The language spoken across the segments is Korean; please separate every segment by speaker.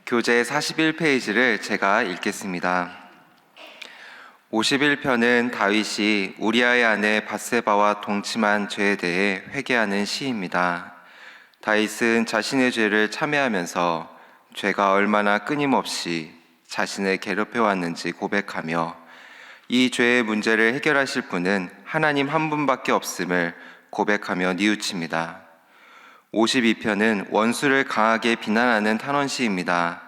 Speaker 1: 교재 41페이지를 제가 읽겠습니다. 51편은 다윗이 우리아의 아내 밧세바와 동침한 죄에 대해 회개하는 시입니다. 다윗은 자신의 죄를 참회하면서 죄가 얼마나 끊임없이 자신을 괴롭혀왔는지 고백하며 이 죄의 문제를 해결하실 분은 하나님 한 분밖에 없음을 고백하며 뉘우칩니다. 52편은 원수를 강하게 비난하는 탄원시입니다.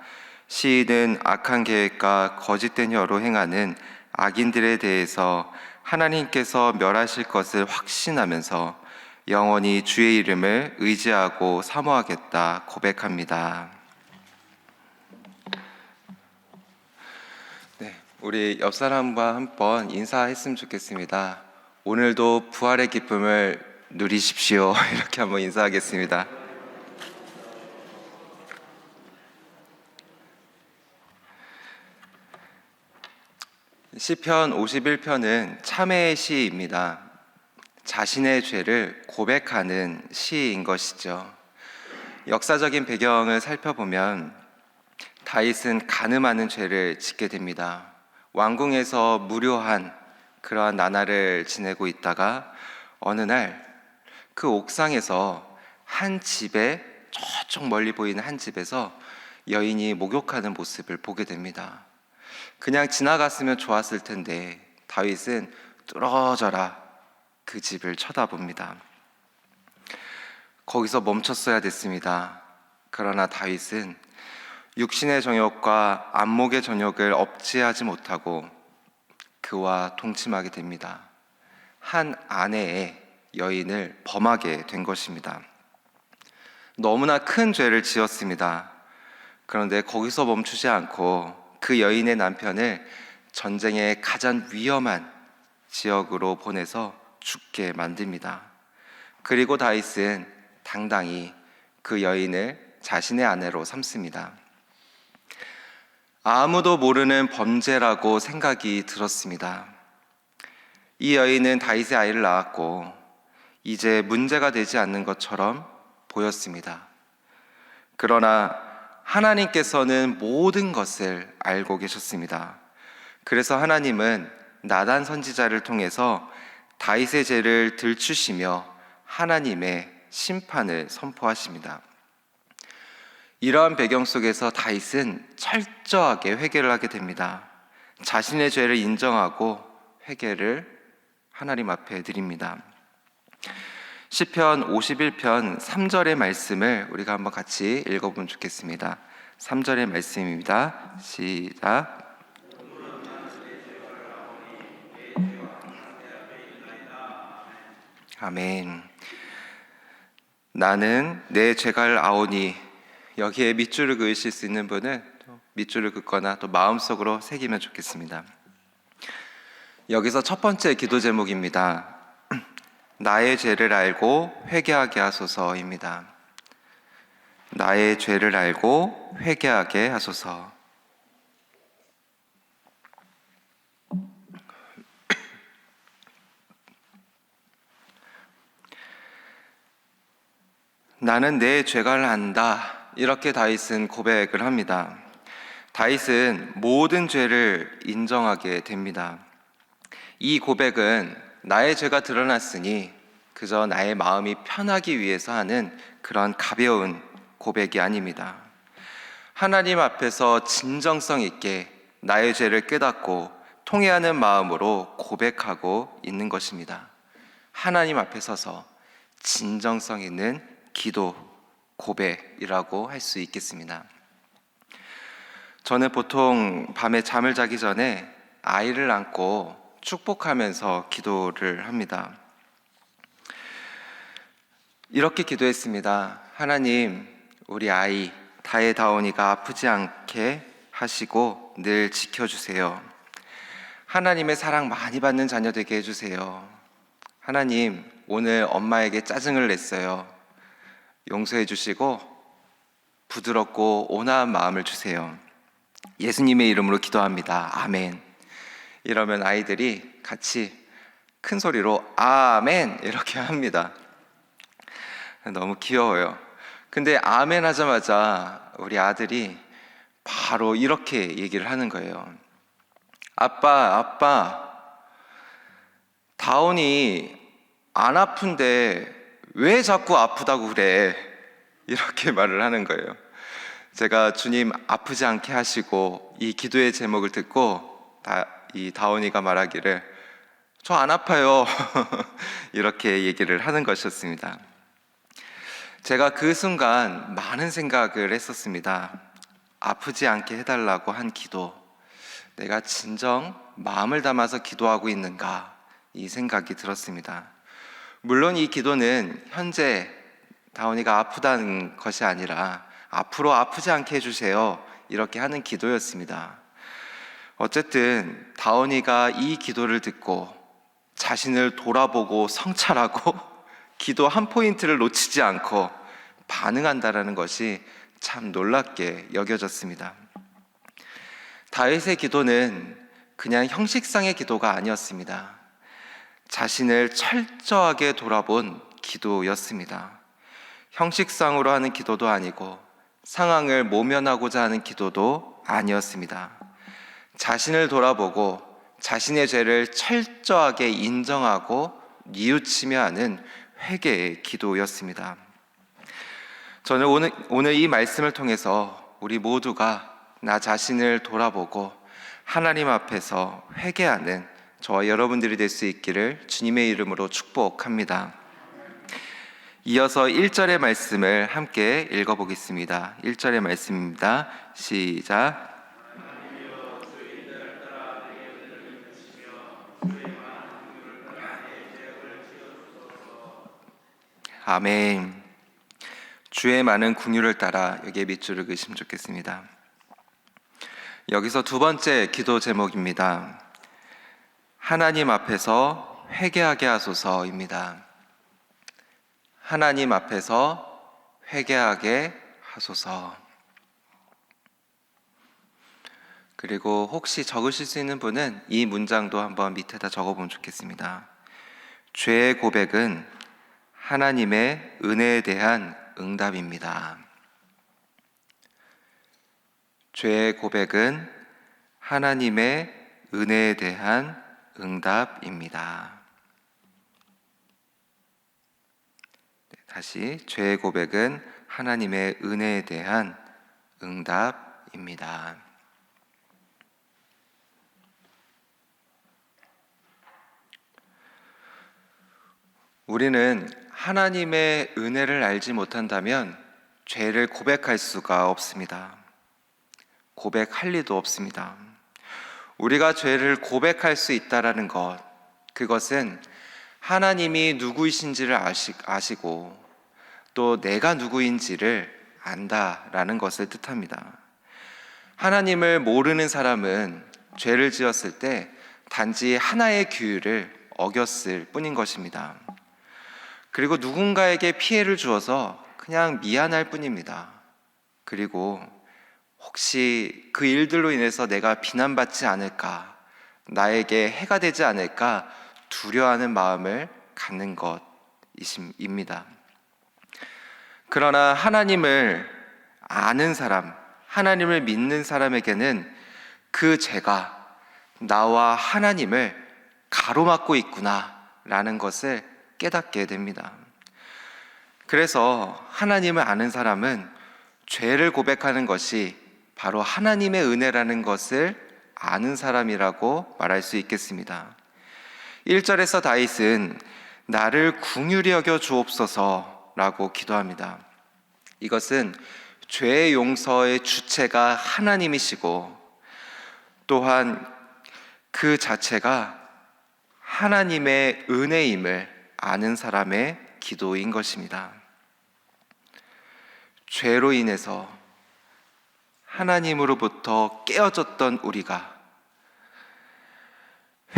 Speaker 1: 시인은 악한 계획과 거짓된 혀로 행하는 악인들에 대해서 하나님께서 멸하실 것을 확신하면서 영원히 주의 이름을 의지하고 사모하겠다 고백합니다. 네, 우리 옆 사람과 한번 인사했으면 좋겠습니다. 오늘도 부활의 기쁨을 누리십시오. 이렇게 한번 인사하겠습니다. 시편 51편은 참회의 시입니다. 자신의 죄를 고백하는 시인 것이죠. 역사적인 배경을 살펴보면 다윗은 간음하는 죄를 짓게 됩니다. 왕궁에서 무료한 그러한 나날을 지내고 있다가 어느 날 그 옥상에서 한 집에, 저쪽 멀리 보이는 한 집에서 여인이 목욕하는 모습을 보게 됩니다. 그냥 지나갔으면 좋았을 텐데 다윗은 뚫어져라 그 집을 쳐다봅니다. 거기서 멈췄어야 됐습니다. 그러나 다윗은 육신의 정욕과 안목의 정욕을 억제하지 못하고 그와 동침하게 됩니다. 한 아내의 여인을 범하게 된 것입니다. 너무나 큰 죄를 지었습니다. 그런데 거기서 멈추지 않고 그 여인의 남편을 전쟁의 가장 위험한 지역으로 보내서 죽게 만듭니다. 그리고 다윗은 당당히 그 여인을 자신의 아내로 삼습니다. 아무도 모르는 범죄라고 생각이 들었습니다. 이 여인은 다윗의 아이를 낳았고 이제 문제가 되지 않는 것처럼 보였습니다. 그러나 하나님께서는 모든 것을 알고 계셨습니다. 그래서 하나님은 나단 선지자를 통해서 다윗의 죄를 들추시며 하나님의 심판을 선포하십니다. 이러한 배경 속에서 다윗은 철저하게 회개를 하게 됩니다. 자신의 죄를 인정하고 회개를 하나님 앞에 드립니다. 시편 51편 3절의 말씀을 우리가 한번 같이 읽어보면 좋겠습니다. 3절의 말씀입니다. 시작. 아멘. 나는 내 죄갈 아오니. 여기에 밑줄을 그으실 수 있는 분은 밑줄을 긋거나 또 마음속으로 새기면 좋겠습니다. 여기서 첫 번째 기도 제목입니다. 나의 죄를 알고 회개하게 하소서입니다. 나의 죄를 알고 회개하게 하소서. 나는 내 죄를 안다. 이렇게 다윗은 고백을 합니다. 다윗은 모든 죄를 인정하게 됩니다. 이 고백은 나의 죄가 드러났으니 그저 나의 마음이 편하기 위해서 하는 그런 가벼운 고백이 아닙니다. 하나님 앞에서 진정성 있게 나의 죄를 깨닫고 통회하는 마음으로 고백하고 있는 것입니다. 하나님 앞에 서서 진정성 있는 기도, 고백이라고 할 수 있겠습니다. 저는 보통 밤에 잠을 자기 전에 아이를 안고 축복하면서 기도를 합니다. 이렇게 기도했습니다. 하나님, 우리 아이 다혜다온이가 아프지 않게 하시고 늘 지켜주세요. 하나님의 사랑 많이 받는 자녀 되게 해주세요. 하나님, 오늘 엄마에게 짜증을 냈어요. 용서해 주시고 부드럽고 온화한 마음을 주세요. 예수님의 이름으로 기도합니다. 아멘. 이러면 아이들이 같이 큰 소리로 아멘 이렇게 합니다. 너무 귀여워요. 근데 아멘 하자마자 우리 아들이 바로 이렇게 얘기를 하는 거예요. 아빠, 다온이 안 아픈데 왜 자꾸 아프다고 그래? 이렇게 말을 하는 거예요. 제가 주님 아프지 않게 하시고 이 기도의 제목을 듣고 이 다온이가 말하기를 저 안 아파요. 이렇게 얘기를 하는 것이었습니다. 제가 그 순간 많은 생각을 했었습니다. 아프지 않게 해달라고 한 기도, 내가 진정 마음을 담아서 기도하고 있는가, 이 생각이 들었습니다. 물론 이 기도는 현재 다온이가 아프다는 것이 아니라 앞으로 아프지 않게 해주세요, 이렇게 하는 기도였습니다. 어쨌든 다온이가 이 기도를 듣고 자신을 돌아보고 성찰하고 기도 한 포인트를 놓치지 않고 반응한다라는 것이 참 놀랍게 여겨졌습니다. 다윗의 기도는 그냥 형식상의 기도가 아니었습니다. 자신을 철저하게 돌아본 기도였습니다. 형식상으로 하는 기도도 아니고 상황을 모면하고자 하는 기도도 아니었습니다. 자신을 돌아보고 자신의 죄를 철저하게 인정하고 뉘우치며 하는 회개의 기도였습니다. 저는 오늘 이 말씀을 통해서 우리 모두가 나 자신을 돌아보고 하나님 앞에서 회개하는 저와 여러분들이 될 수 있기를 주님의 이름으로 축복합니다. 이어서 1절의 말씀을 함께 읽어보겠습니다. 1절의 말씀입니다. 시작. 아멘. 주의 많은 긍휼을 따라, 여기에 밑줄을 그으시면 좋겠습니다. 여기서 두 번째 기도 제목입니다. 하나님 앞에서 회개하게 하소서입니다. 하나님 앞에서 회개하게 하소서. 그리고 혹시 적으실 수 있는 분은 이 문장도 한번 밑에다 적어보면 좋겠습니다. 죄의 고백은 하나님의 은혜에 대한 응답입니다. 죄의 고백은 하나님의 은혜에 대한 응답입니다. 다시, 죄의 고백은 하나님의 은혜에 대한 응답입니다. 우리는 하나님의 은혜를 알지 못한다면 죄를 고백할 수가 없습니다. 고백할 리도 없습니다. 우리가 죄를 고백할 수 있다라는 것, 그것은 하나님이 누구이신지를 아시고 또 내가 누구인지를 안다라는 것을 뜻합니다. 하나님을 모르는 사람은 죄를 지었을 때 단지 하나의 규율을 어겼을 뿐인 것입니다. 그리고 누군가에게 피해를 주어서 그냥 미안할 뿐입니다. 그리고 혹시 그 일들로 인해서 내가 비난받지 않을까, 나에게 해가 되지 않을까 두려워하는 마음을 갖는 것입니다. 그러나 하나님을 아는 사람, 하나님을 믿는 사람에게는 그 죄가 나와 하나님을 가로막고 있구나라는 것을 깨닫게 됩니다. 그래서 하나님을 아는 사람은 죄를 고백하는 것이 바로 하나님의 은혜라는 것을 아는 사람이라고 말할 수 있겠습니다. 1절에서 다윗은 나를 긍휼히 여겨 주옵소서라고 기도합니다. 이것은 죄의 용서의 주체가 하나님이시고 또한 그 자체가 하나님의 은혜임을 아는 사람의 기도인 것입니다. 죄로 인해서 하나님으로부터 깨어졌던 우리가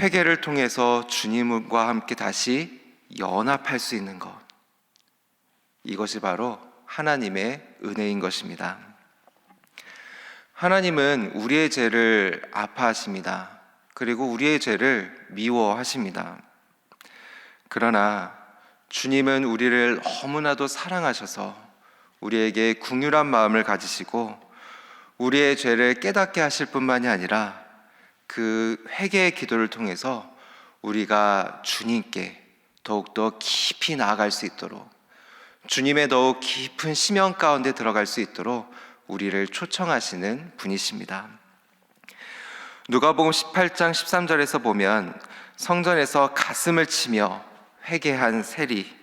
Speaker 1: 회개를 통해서 주님과 함께 다시 연합할 수 있는 것, 이것이 바로 하나님의 은혜인 것입니다. 하나님은 우리의 죄를 아파하십니다. 그리고 우리의 죄를 미워하십니다. 그러나 주님은 우리를 너무나도 사랑하셔서 우리에게 긍휼한 마음을 가지시고 우리의 죄를 깨닫게 하실 뿐만이 아니라 그 회개의 기도를 통해서 우리가 주님께 더욱더 깊이 나아갈 수 있도록, 주님의 더욱 깊은 심연 가운데 들어갈 수 있도록 우리를 초청하시는 분이십니다. 누가복음 18장 13절에서 보면 성전에서 가슴을 치며 회개한 세리,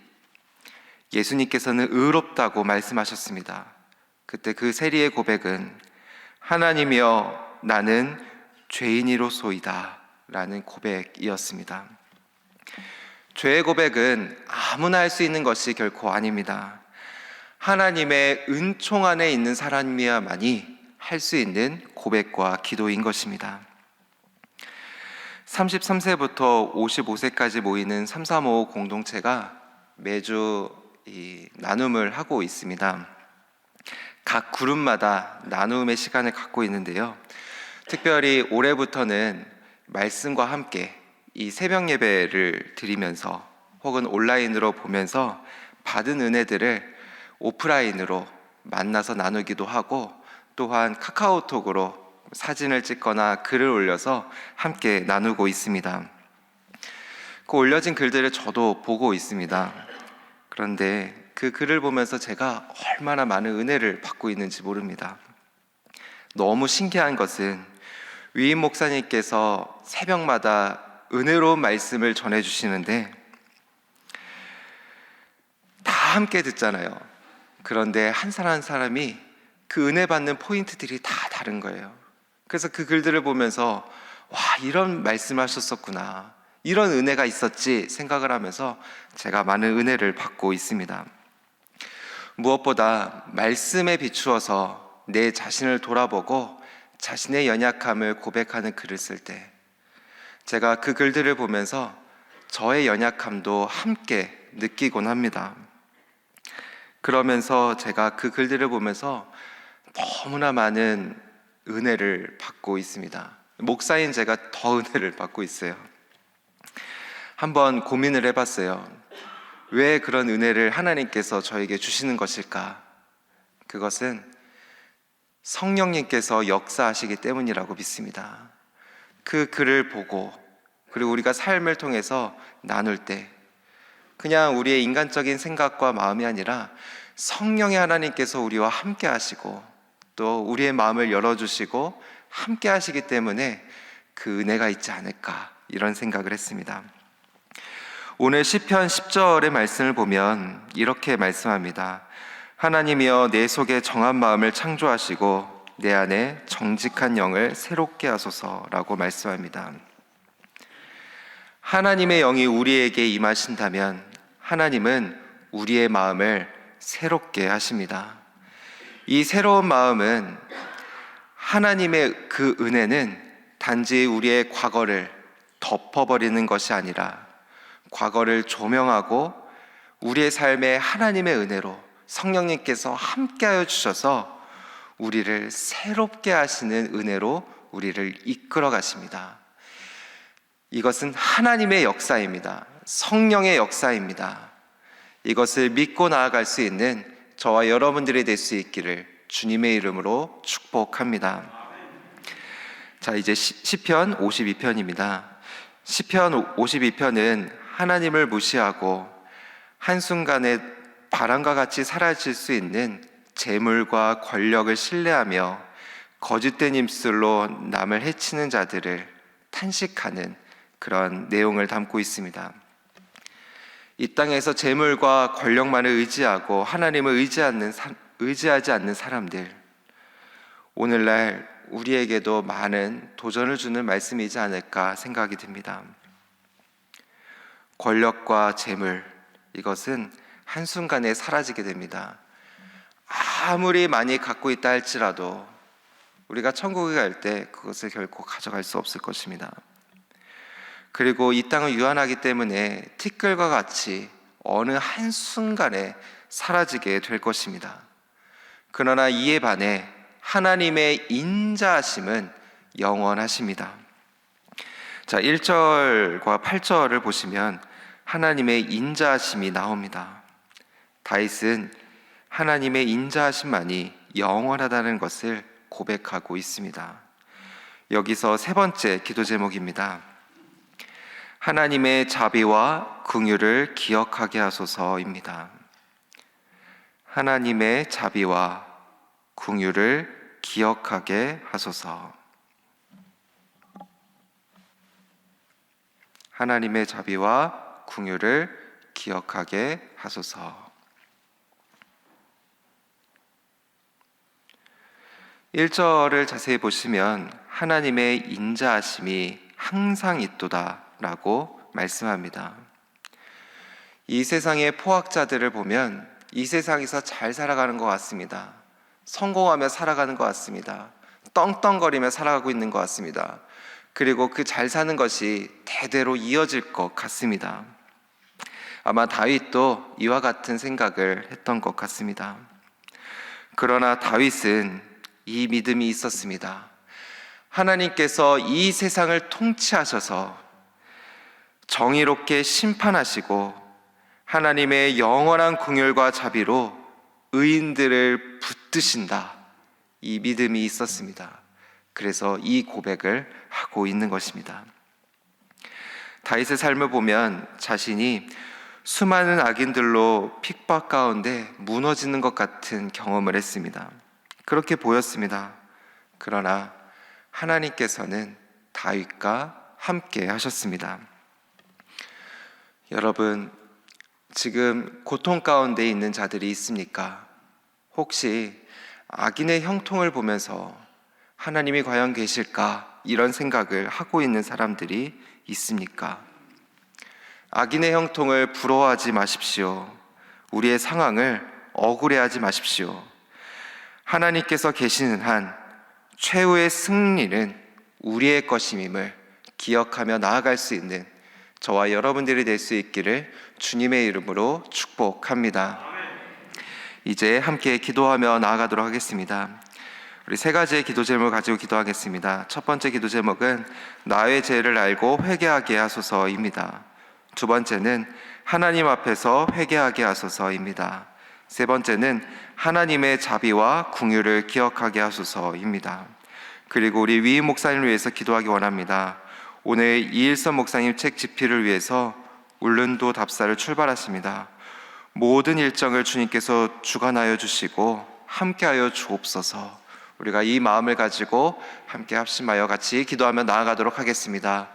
Speaker 1: 예수님께서는 의롭다고 말씀하셨습니다. 그때 그 세리의 고백은 하나님이여 나는 죄인이로소이다 라는 고백이었습니다. 죄의 고백은 아무나 할 수 있는 것이 결코 아닙니다. 하나님의 은총 안에 있는 사람이야만이 할 수 있는 고백과 기도인 것입니다. 33세부터 55세까지 모이는 335 공동체가 매주 이 나눔을 하고 있습니다. 각 그룹마다 나눔의 시간을 갖고 있는데요. 특별히 올해부터는 말씀과 함께 이 새벽 예배를 드리면서 혹은 온라인으로 보면서 받은 은혜들을 오프라인으로 만나서 나누기도 하고, 또한 카카오톡으로 사진을 찍거나 글을 올려서 함께 나누고 있습니다. 그 올려진 글들을 저도 보고 있습니다. 그런데 그 글을 보면서 제가 얼마나 많은 은혜를 받고 있는지 모릅니다. 너무 신기한 것은 위임 목사님께서 새벽마다 은혜로운 말씀을 전해주시는데 다 함께 듣잖아요. 그런데 한 사람 한 사람이 그 은혜 받는 포인트들이 다 다른 거예요. 그래서 그 글들을 보면서 와, 이런 말씀하셨었구나, 이런 은혜가 있었지 생각을 하면서 제가 많은 은혜를 받고 있습니다. 무엇보다 말씀에 비추어서 내 자신을 돌아보고 자신의 연약함을 고백하는 글을 쓸 때 제가 그 글들을 보면서 저의 연약함도 함께 느끼곤 합니다. 그러면서 제가 그 글들을 보면서 너무나 많은 은혜를 받고 있습니다. 목사인 제가 더 은혜를 받고 있어요. 한번 고민을 해봤어요. 왜 그런 은혜를 하나님께서 저에게 주시는 것일까? 그것은 성령님께서 역사하시기 때문이라고 믿습니다. 그 글을 보고, 그리고 우리가 삶을 통해서 나눌 때 그냥 우리의 인간적인 생각과 마음이 아니라 성령의 하나님께서 우리와 함께 하시고 또 우리의 마음을 열어주시고 함께 하시기 때문에 그 은혜가 있지 않을까, 이런 생각을 했습니다. 오늘 시편 10절의 말씀을 보면 이렇게 말씀합니다. 하나님이여 내 속에 정한 마음을 창조하시고 내 안에 정직한 영을 새롭게 하소서라고 말씀합니다. 하나님의 영이 우리에게 임하신다면 하나님은 우리의 마음을 새롭게 하십니다. 이 새로운 마음은, 하나님의 그 은혜는 단지 우리의 과거를 덮어버리는 것이 아니라 과거를 조명하고 우리의 삶에 하나님의 은혜로 성령님께서 함께하여 주셔서 우리를 새롭게 하시는 은혜로 우리를 이끌어 가십니다. 이것은 하나님의 역사입니다. 성령의 역사입니다. 이것을 믿고 나아갈 수 있는 저와 여러분들이 될 수 있기를 주님의 이름으로 축복합니다. 자, 이제 시편 52편입니다. 시편 52편은 하나님을 무시하고 한순간에 바람과 같이 사라질 수 있는 재물과 권력을 신뢰하며 거짓된 입술로 남을 해치는 자들을 탄식하는 그런 내용을 담고 있습니다. 이 땅에서 재물과 권력만을 의지하고 하나님을 의지하지 않는 사람들, 오늘날 우리에게도 많은 도전을 주는 말씀이지 않을까 생각이 듭니다. 권력과 재물, 이것은 한순간에 사라지게 됩니다. 아무리 많이 갖고 있다 할지라도 우리가 천국에 갈 때 그것을 결코 가져갈 수 없을 것입니다. 그리고 이 땅은 유한하기 때문에 티끌과 같이 어느 한순간에 사라지게 될 것입니다. 그러나 이에 반해 하나님의 인자하심은 영원하십니다. 자, 1절과 8절을 보시면 하나님의 인자하심이 나옵니다. 다윗은 하나님의 인자하심만이 영원하다는 것을 고백하고 있습니다. 여기서 세 번째 기도 제목입니다. 하나님의 자비와 긍휼을 기억하게 하소서입니다. 하나님의 자비와 긍휼을 기억하게 하소서. 하나님의 자비와 긍휼을 기억하게 하소서. 1절을 자세히 보시면 하나님의 인자하심이 항상 있도다 라고 말씀합니다. 이 세상의 포악자들을 보면 이 세상에서 잘 살아가는 것 같습니다. 성공하며 살아가는 것 같습니다. 떵떵거리며 살아가고 있는 것 같습니다. 그리고 그 잘 사는 것이 대대로 이어질 것 같습니다. 아마 다윗도 이와 같은 생각을 했던 것 같습니다. 그러나 다윗은 이 믿음이 있었습니다. 하나님께서 이 세상을 통치하셔서 정의롭게 심판하시고 하나님의 영원한 긍휼과 자비로 의인들을 붙드신다. 이 믿음이 있었습니다. 그래서 이 고백을 하고 있는 것입니다. 다윗의 삶을 보면 자신이 수많은 악인들로 핍박 가운데 무너지는 것 같은 경험을 했습니다. 그렇게 보였습니다. 그러나 하나님께서는 다윗과 함께 하셨습니다. 여러분, 지금 고통 가운데 있는 자들이 있습니까? 혹시 악인의 형통을 보면서 하나님이 과연 계실까? 이런 생각을 하고 있는 사람들이 있습니까? 악인의 형통을 부러워하지 마십시오. 우리의 상황을 억울해하지 마십시오. 하나님께서 계시는 한 최후의 승리는 우리의 것임임을 기억하며 나아갈 수 있는 저와 여러분들이 될 수 있기를 주님의 이름으로 축복합니다. 이제 함께 기도하며 나아가도록 하겠습니다. 우리 세 가지의 기도 제목을 가지고 기도하겠습니다. 첫 번째 기도 제목은 나의 죄를 알고 회개하게 하소서입니다. 두 번째는 하나님 앞에서 회개하게 하소서입니다. 세 번째는 하나님의 자비와 긍휼을 기억하게 하소서입니다. 그리고 우리 위임 목사님을 위해서 기도하기 원합니다. 오늘 이일선 목사님 책 집필을 위해서 울릉도 답사를 출발하십니다. 모든 일정을 주님께서 주관하여 주시고 함께하여 주옵소서. 우리가 이 마음을 가지고 함께 합심하여 같이 기도하며 나아가도록 하겠습니다.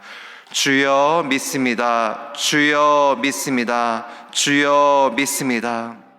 Speaker 1: 주여 믿습니다. 주여 믿습니다. 주여 믿습니다.